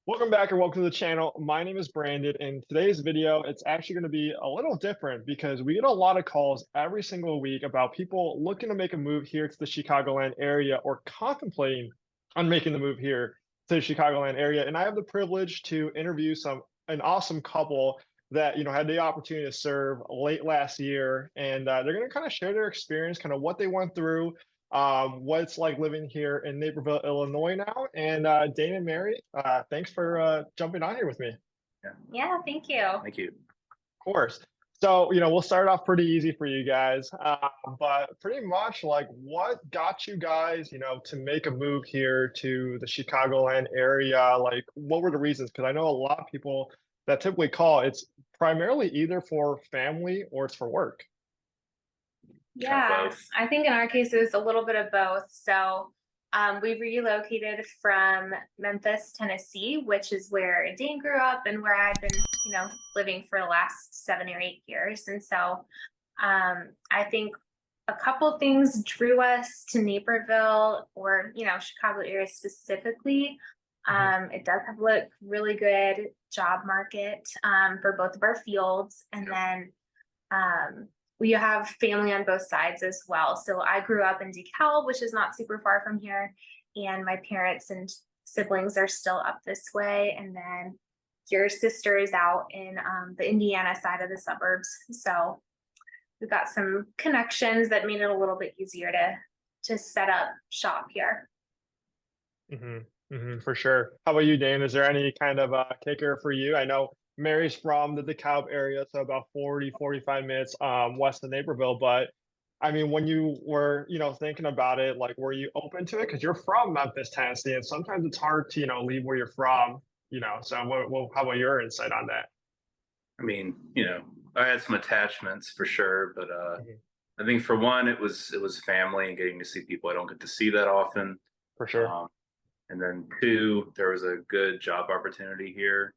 Welcome back and welcome to the channel. My name is Brandon. In today's video, it's actually going to be a little different because we get a lot of calls every single week about people looking to make a move here to the Chicagoland area or contemplating on making the move here to the Chicagoland area. And I have the privilege to interview an awesome couple that had the opportunity to serve late last year, and they're going to kind of share their experience, kind of what they went through, what it's like living here in Naperville, Illinois now. And Dayne and Mary, thanks for jumping on here with me. Yeah, thank you. Thank you. Of course. So, we'll start off pretty easy for you guys, but pretty much like what got you guys, to make a move here to the Chicagoland area? Like, what were the reasons? Because I know a lot of people that typically call, it's primarily either for family or it's for work. Yeah, I think in our case, it was a little bit of both. So we relocated from Memphis, Tennessee, which is where Dayne grew up and where I've been, living for the last 7 or 8 years. And so I think a couple things drew us to Naperville or, Chicago area specifically. It does have a really good job market for both of our fields. And then we have family on both sides as well. So I grew up in DeKalb, which is not super far from here. And my parents and siblings are still up this way. And then your sister is out in the Indiana side of the suburbs. So we've got some connections that made it a little bit easier to set up shop here. For sure. How about you, Dayne? Is there any kind of kicker for you? I know Mary's from the DeKalb area, so about 45 minutes west of Naperville. But I mean, when you were, thinking about it, like, were you open to it? Because you're from Memphis, Tennessee, and sometimes it's hard to, leave where you're from, So how about your insight on that? I mean, I had some attachments for sure, but I think for one, it was family and getting to see people I don't get to see that often. For sure. And then two, there was a good job opportunity here.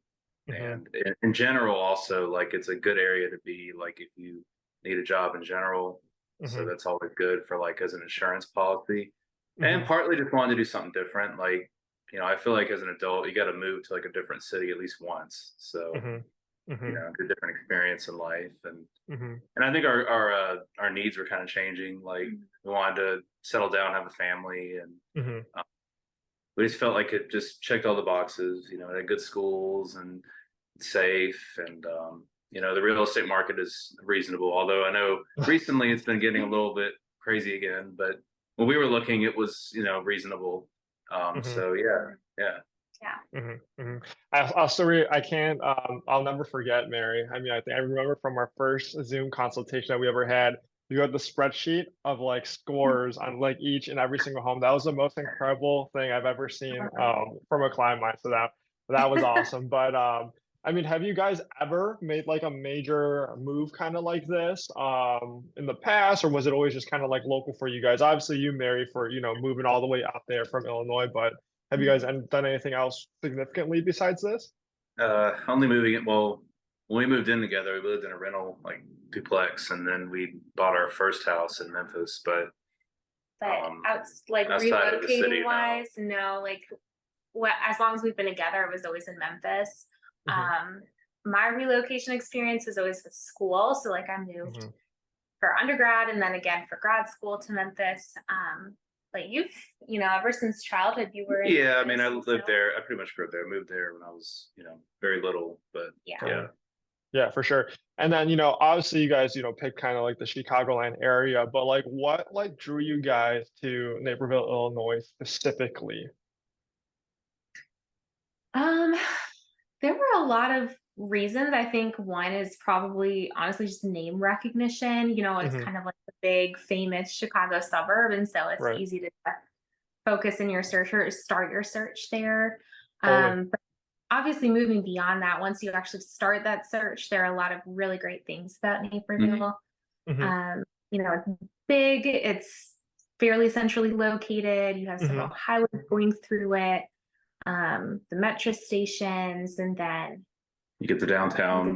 And in general, also, like, it's a good area to be, like, if you need a job in general. So that's always good for, like, as an insurance policy. And partly just wanted to do something different. Like, I feel like as an adult, you got to move to, like, a different city at least once. So, a different experience in life. And I think our needs were kind of changing. Like, we wanted to settle down, have a family, and we just felt like it just checked all the boxes. It had good schools and safe, and the real estate market is reasonable. Although I know recently it's been getting a little bit crazy again, but when we were looking, it was reasonable. So yeah. I'll never forget, Mary. I mean, I think I remember from our first Zoom consultation that we ever had, you had the spreadsheet of like scores on like each and every single home. That was the most incredible thing I've ever seen from a client of mine. So that was awesome. But I mean, have you guys ever made like a major move kind of like this in the past, or was it always just kind of like local for you guys? Obviously, you, Mary, for moving all the way out there from Illinois, but have you guys done anything else significantly besides this? Only moving it. Well, when we moved in together, we lived in a rental like duplex, and then we bought our first house in Memphis. But like outside of the city, relocating wise, no. Like, as long as we've been together, it was always in Memphis. My relocation experience was always with school. So like I moved for undergrad and then again for grad school to Memphis. But you've, ever since childhood, you were in Memphis, I mean, I lived there. I pretty much grew up there. I moved there when I was, very little. But Yeah, for sure. And then, obviously you guys, picked kind of like the Chicagoland area, but like what like drew you guys to Naperville, Illinois specifically? There were a lot of reasons. I think one is probably honestly just name recognition. It's kind of like the big famous Chicago suburb. And so it's easy to focus in your search or start your search there. But obviously moving beyond that, once you actually start that search, there are a lot of really great things about Naperville. It's big, it's fairly centrally located. You have several highways going through it. The metro stations, and then you get the downtown. We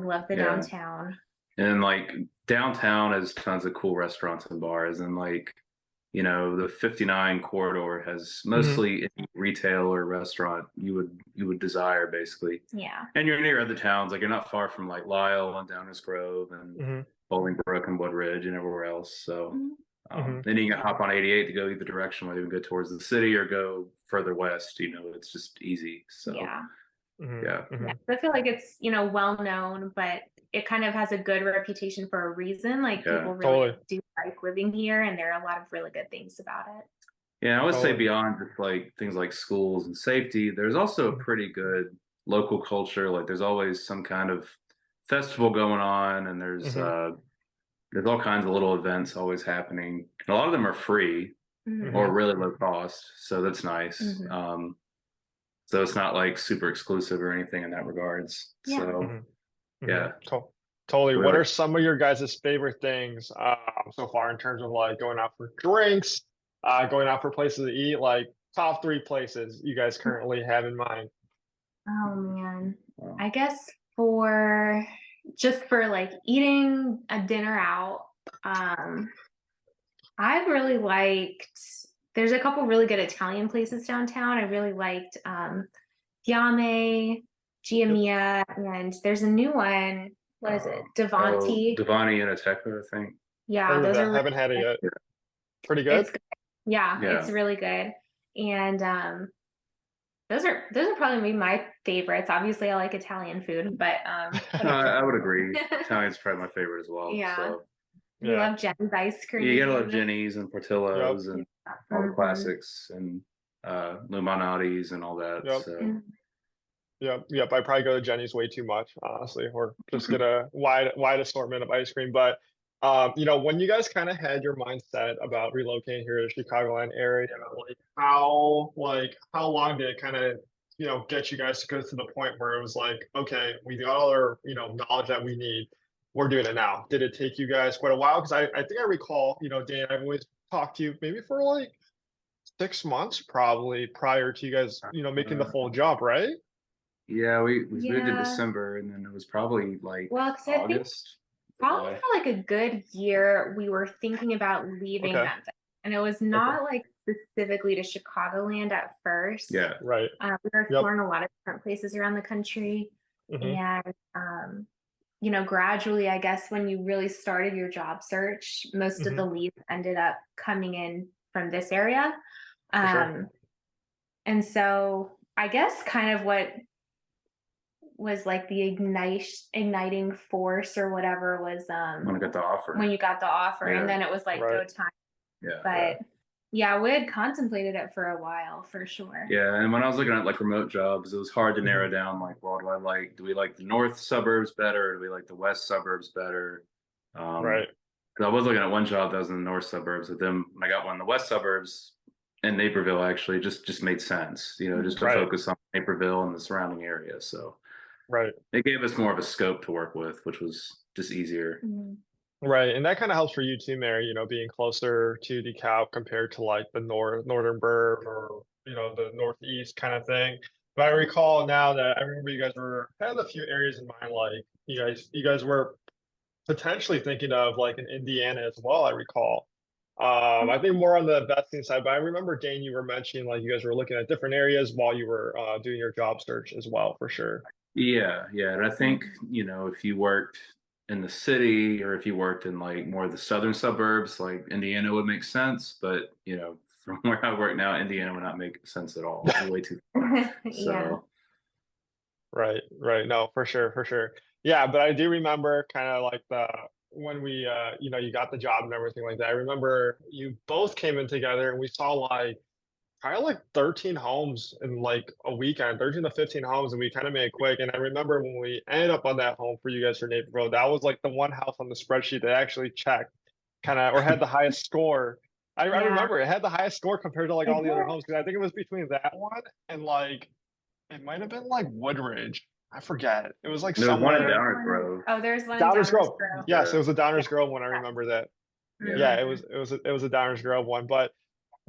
love the downtown. And like downtown has tons of cool restaurants and bars, and like you know, the 59 corridor has Hmm. mostly any retail or restaurant you would desire, basically. Yeah. And you're near other towns, like you're not far from like Lisle and Downers Grove and Hmm. Bolingbrook and Woodridge and everywhere else. So Mhm. Hmm. then you can hop on 88 to go either direction, whether you go towards the city or go further west. You know, it's just easy. So Yeah. Hmm. yeah, Yeah. Hmm. I feel like it's, well known, but it kind of has a good reputation for a reason. Like yeah. people really Totally. do like living here, and there are a lot of really good things about it. Yeah, I would say Totally. beyond just like things like schools and safety, there's also a Mhm. pretty good local culture. Like there's always some kind of festival going on, and Mhm, there's all kinds of little events always happening. A lot of them are free Hmm. or mhm, really low cost, so that's nice. Hmm. So it's not like super exclusive or anything in that regards. Yeah. So mhm, mhm. yeah, Totally. What really. are some of your guys' favorite things so far in terms of like going out for drinks, going out for places to eat? Like top three places you guys currently have in mind? Oh man. Wow. I guess for just for like eating a dinner out, um, I've really liked, there's a couple really good Italian places downtown. I really liked Fiamme, Yep. Giamia, and there's a new one. What is it? Oh, Davanti. Devani and Ateca, I think. Yeah, Heard of those are that. really Haven't had it good. yet. Yeah. Pretty good. It's good. Yeah, Yeah. it's really good. And those are probably my favorites. Obviously, I like Italian food, but No, I would agree. Italian's probably my favorite as well. yeah, So we Yeah. love Jen's ice you gotta love cream. Jenny's and Yep. Portillo's Yeah. and all the Hmm. classics and Luminati's and all that. Yep. So Yep. Yep. I probably go to Jenny's way too much, honestly, or just get a wide assortment of ice cream. But when you guys kind of had your mindset about relocating here to the Chicagoland area, how long did it kind of get you guys to go to the point where it was like, okay, we got all our knowledge that we need, we're doing it now. Did it take you guys quite a while? Because I think I recall, Dan, I've always talked to you maybe for like 6 months probably prior to you guys making the uh, full jump, right? yeah, we moved in Yeah. December and then it was probably like Well, because I think August, probably July. for like a good year, we were thinking about leaving Okay. Memphis, and it was Okay. not like specifically to Chicagoland at first. Yeah. Right. We were Yep. exploring a lot of different places around the country, Hmm. and gradually, I guess when you really started your job search, most of Hmm. the leads ended up coming in from this area. For sure. Um, and so I guess kind of what was like the igniting force or whatever was When I got the when offer. you got the offer, and Yeah. then it was like Right. go time. Yeah. But yeah, we had contemplated it for a while for sure. Yeah, and when I was looking at like remote jobs, it was hard to narrow Hmm. down like, well, do we like the north suburbs better? Or do we like the west suburbs better? Um, Right. 'Cause I was looking at one job that was in the north suburbs, but then when I got one in the west suburbs in Naperville, actually just made sense, just to Right. focus on Naperville and the surrounding area. So Right. it gave us more of a scope to work with, which was just easier. Mhm. Right. And that kind of helps for you too, Mary, being closer to DeKalb compared to like the northern burb or the northeast kind of thing. But I recall now that I remember you guys had a few areas in mind, like you guys were potentially thinking of like in Indiana as well, I recall. I think more on the vesting side, but I remember Dane, you were mentioning like you guys were looking at different areas while you were doing your job search as well, for sure. Yeah, yeah. And I think, Mhm. if you worked in the city or if you worked in like more of the southern suburbs, like Indiana would make sense. But, from where I work now, Indiana would not make sense at all. Way too far. Yeah. So, Right, right. No, for sure, for sure. Yeah, but I do remember kind of like when we you got the job and everything like that. I remember you both came in together and we saw like probably like 13 homes in like a weekend, 13 to 15 homes, and we kind of made it quick. And I remember when we ended up on that home for you guys for Naperville, that was like the one house on the spreadsheet that actually checked kind of or had the highest score. I Yeah. remember it had the highest score compared to like It all the other did. homes because I think it was between that one and like it might have been like Woodridge. I forget. It was like there was one in There's somewhere. Downers one. Grove. Oh, there's one in Downers Downers Grove. Grove. Yes, it Yeah, was a Yeah. Downers Grove one. I remember that. yeah. Yeah, Mhm. it was a Downers Grove one. But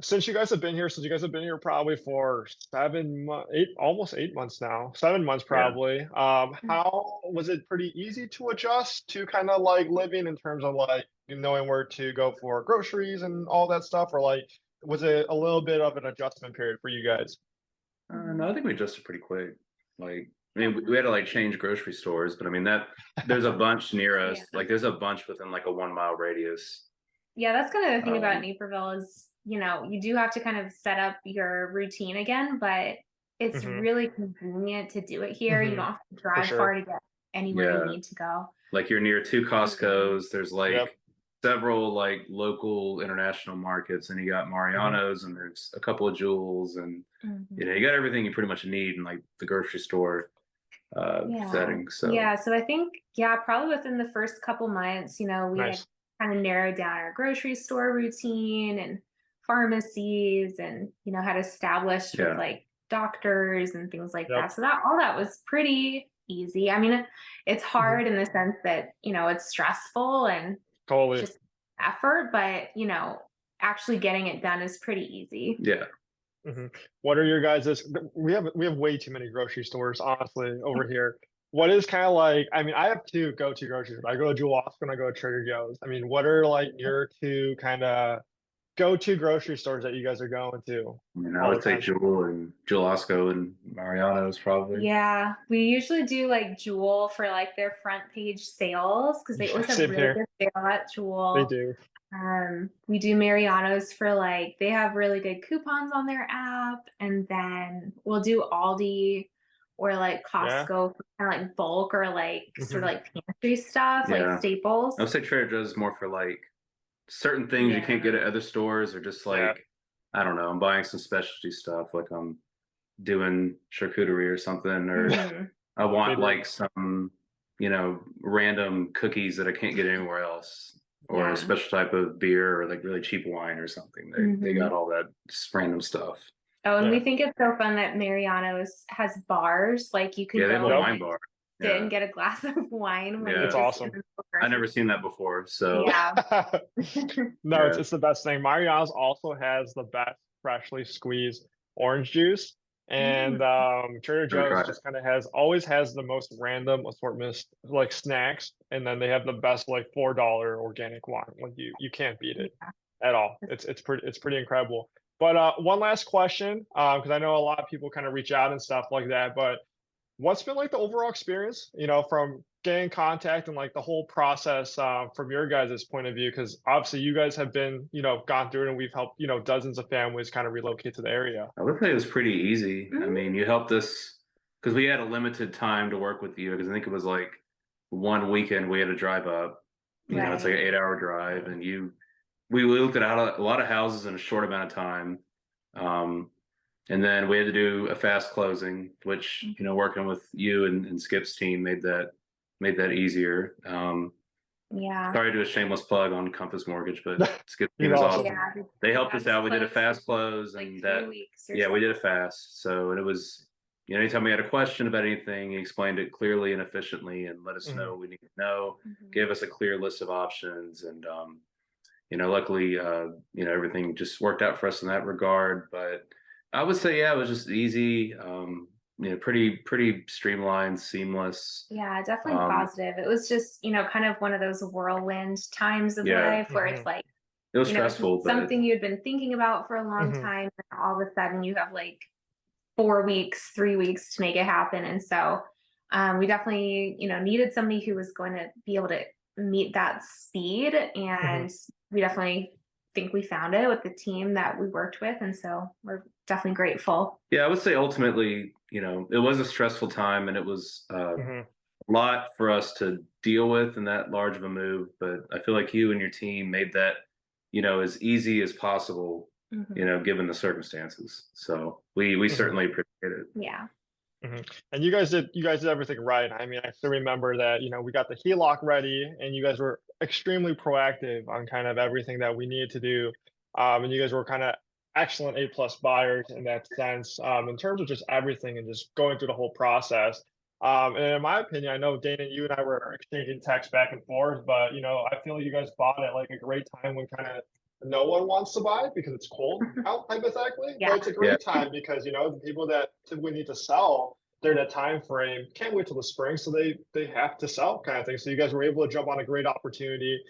since you guys have been here, probably for 8, almost 8 months now, 7 months Yeah. probably. How was it pretty easy to adjust to kind of like living in terms of like knowing where to go for groceries and all that stuff, or like was it a little bit of an adjustment period for you guys? No, I think we adjusted pretty quick. Like, I mean, we had to like change grocery stores, but I mean that there's a bunch near us. Yeah. Like, there's a bunch within like a 1 mile radius. Yeah, that's kind of the thing about Um, Naperville is, you do have to kind of set up your routine again, but it's Hmm. really convenient to do it here. You Hmm. don't have to For drive far sure. to get anywhere you yeah, need to go. like you're near two Mhm. Costco's. There's Yep. like several like local international markets, and you got Hmm. Mariano's, and there's a couple of Jewels, and Mhm. you got everything you pretty much need in like the grocery store Yeah. setting. So Yeah. So I think, yeah, probably within the first couple months, we had Nice. kind of narrowed down our grocery store routine and pharmacies and, had established with yeah, like doctors and things like Yep. that. So that all that was pretty easy. I mean, it's Hmm. hard in the sense that, it's stressful and Totally. just effort, but, actually getting it done is pretty easy. yeah. Mhm. What are your guys'? We have way too many grocery stores, honestly, over here. What is kind of like? I mean, I have two go-to groceries. I go to Jewel and I go to Trader Joe's. I mean, what are like your two kind of go-to grocery stores that you guys are going to I mean, I all would the say time? Jewel and Jewel Osco and Mariano's probably. Yeah, we usually do like Jewel for like their front page sales because they Yeah, always have same really here. good sale at They Jewel. do. We do Mariano's for like they have really good coupons on their app, and then we'll do Aldi or like Yeah. Costco for kind of like bulk or like sort Hmm. of like pantry stuff, like Yeah, I would staples. say Trader Joe's is more for like certain things you can't Yeah. get at other stores, or just Yeah. like I don't know, I'm buying some specialty stuff, like I'm doing charcuterie or something, or Hmm. I They want do. like some, random cookies that I can't get anywhere else, or a Yeah. special type of beer, or like really cheap wine or something. They Hmm. got all that just random stuff. Oh, and we Yeah. think it's so fun that Mariano's has bars. Like you can Yeah, they have a go and Yep. wine like bar. sit Yeah, and get a glass of wine when you're It's yeah. just in awesome. the I grocery never seen that before. store. So Yeah. No, yeah, it's the best thing. Mariano's also has the best freshly squeezed orange juice, and Mm. Trader never Joe's tried it. just kind of always has the most random assortment like snacks, and then they have the best like $4 organic wine. Like you can't beat it Yeah. at all. It's pretty incredible. But one last question, because I know a lot of people kind of reach out and stuff like that, but what's been like the overall experience, from getting in contact and like the whole process from your guys' point of view? Because obviously you guys have been, gone through it and we've helped, dozens of families kind of relocate to the area. I would say it was pretty easy. I Mhm. mean, you helped us because we had a limited time to work with you. Because I think it was like one weekend we had to drive up. It's like Right. an 8 hour drive, and we looked at a lot of houses in a short amount of time. Um, and then we had to do a fast closing, which working with you and Skip's team made that easier. Yeah. Sorry to do a shameless plug on Compass Mortgage, but Skip's He's team is awesome. awesome. Yeah. They helped us That's out. We did a close fast in close, like and 3 weeks or yeah, we did a something. fast. So and it was, anytime we had a question about anything, he explained it clearly and efficiently, and let us know Mhm. what we need to know. Mhm. Gave us a clear list of options, and luckily, everything just worked out for us in that regard. But I would say, yeah, it was just easy. Pretty streamlined, seamless. Yeah, definitely Um, positive. It was just, kind of one of those whirlwind times of yeah, life where it's Mhm. like, it was it's stressful, but something you'd been thinking about for a long Mhm. time, and all of a sudden you have like 4 weeks, 3 weeks to make it happen. And so we definitely, needed somebody who was going to be able to meet that speed. Mhm. And we definitely think we found it with the team that we worked with. And so we're definitely grateful. yeah, I would say ultimately, it was a stressful time, and it was Mhm. a lot for us to deal with in that large of a move. But I feel like you and your team made that, as easy as possible, Hmm. given the circumstances. So we Mhm. certainly appreciate it. Yeah. Mhm. And you guys did everything right. I mean, I still remember that, we got the HELOC ready and you guys were extremely proactive on kind of everything that we needed to do. And you guys were kind of excellent A+ buyers in that sense, in terms of just everything and just going through the whole process. And in my opinion, I know Dana, you and I were exchanging texts back and forth, but I feel like you guys bought at like a great time when kind of no one wants to buy because it's cold out, hypothetically. Yeah. But it's a great time because, you know, the people that typically need to sell during that time frame can't wait till the spring, so they have to sell, kind of thing. So you guys were able to jump on a great opportunity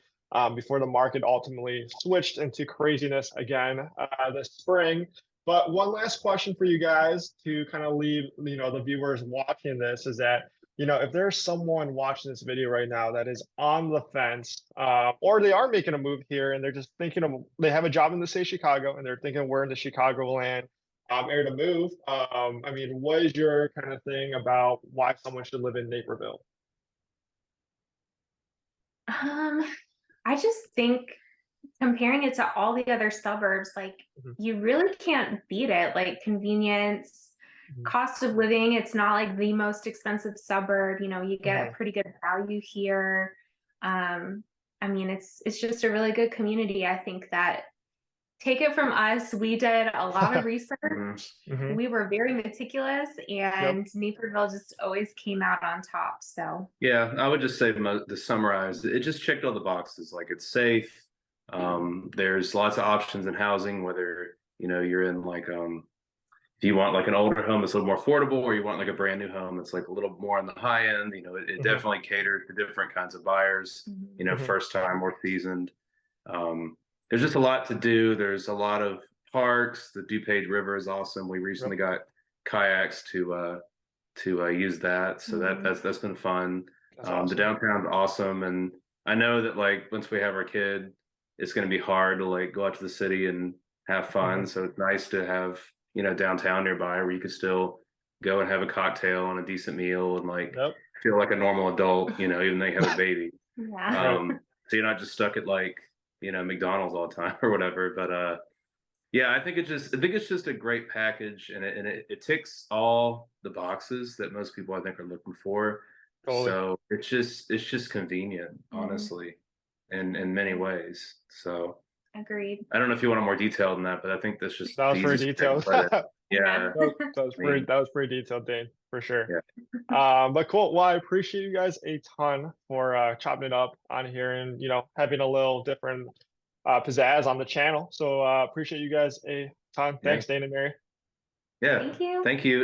before the market ultimately switched into craziness again this spring. But one last question for you guys to kind of leave, you know, the viewers watching this is that, you know, if there's someone watching this video right now that is on the fence, or they are making a move here and they're just thinking of, they have a job in the state of Chicago and they're thinking we're in the Chicagoland area to move. I mean, what is your kind of thing about why someone should live in Naperville? I just think comparing it to all the other suburbs, like you really can't beat it. Like convenience, cost of living, it's not like the most expensive suburb. You know, you get a pretty good value here. I mean, it's just a really good community. I think that, take it from us, we did a lot of research. We were very meticulous, and Naperville just always came out on top. So yeah, I would just say to summarize, it just checked all the boxes. Like it's safe. There's lots of options in housing, whether, you know, you're in like if you want like an older home that's a little more affordable, or you want like a brand new home that's like a little more on the high end. You know, it definitely caters to different kinds of buyers, you know, first time or seasoned. There's just a lot to do. There's a lot of parks. The DuPage River is awesome. We recently got kayaks to use that, so that's been fun. Awesome. The downtown's awesome, and I know that like once we have our kid, it's going to be hard to like go out to the city and have fun. So it's nice to have, you know, downtown nearby where you could still go and have a cocktail and a decent meal and like feel like a normal adult, you know, even though you have a baby. So you're not just stuck at like, you know, McDonald's all the time or whatever. But yeah, I think it's just a great package, and it ticks all the boxes that most people I think are looking for. So it's just convenient, honestly, in many ways. So agreed. I don't know if you want a more detailed than that, but I think that's just that was pretty detailed. Yeah, that was pretty detailed, Dane, for sure. But cool. Well, I appreciate you guys a ton for chopping it up on here and, you know, having a little different pizzazz on the channel. So appreciate you guys a ton. Thanks, Dayne and Mary. Yeah. Thank you. Thank you.